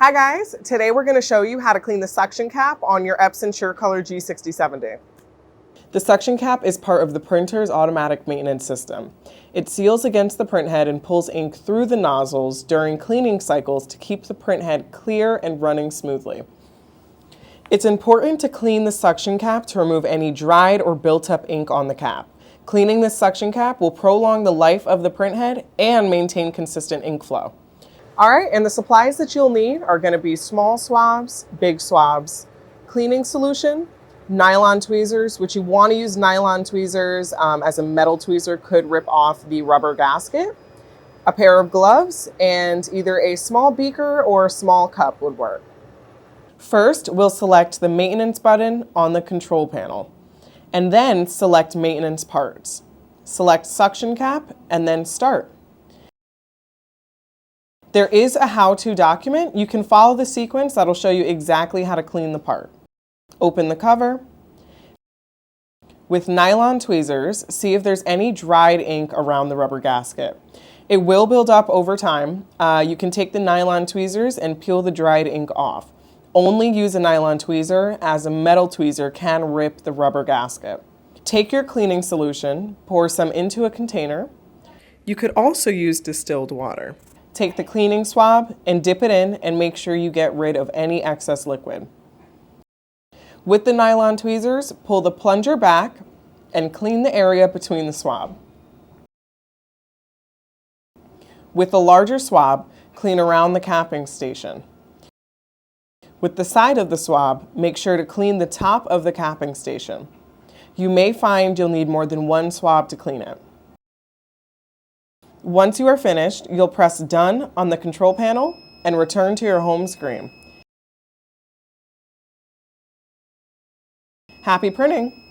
Hi guys, today we're going to show you how to clean the suction cap on your Epson SureColor G6070. The suction cap is part of the printer's automatic maintenance system. It seals against the printhead and pulls ink through the nozzles during cleaning cycles to keep the printhead clear and running smoothly. It's important to clean the suction cap to remove any dried or built-up ink on the cap. Cleaning this suction cap will prolong the life of the printhead and maintain consistent ink flow. All right, and the supplies that you'll need are going to be small swabs, big swabs, cleaning solution, nylon tweezers, which you want to use nylon tweezers as a metal tweezer could rip off the rubber gasket, a pair of gloves, and either a small beaker or a small cup would work. First, we'll select the maintenance button on the control panel, and then select maintenance parts. Select suction cap and then start. There is a how-to document. You can follow the sequence that'll show you exactly how to clean the part. Open the cover. With nylon tweezers, see if there's any dried ink around the rubber gasket. It will build up over time. You can take the nylon tweezers and peel the dried ink off. Only use a nylon tweezer, as a metal tweezer can rip the rubber gasket. Take your cleaning solution, pour some into a container. You could also use distilled water. Take the cleaning swab and dip it in and make sure you get rid of any excess liquid. With the nylon tweezers, pull the plunger back and clean the area between the swab. With the larger swab, clean around the capping station. With the side of the swab, make sure to clean the top of the capping station. You may find you'll need more than one swab to clean it. Once you are finished, you'll press Done on the control panel and return to your home screen. Happy printing!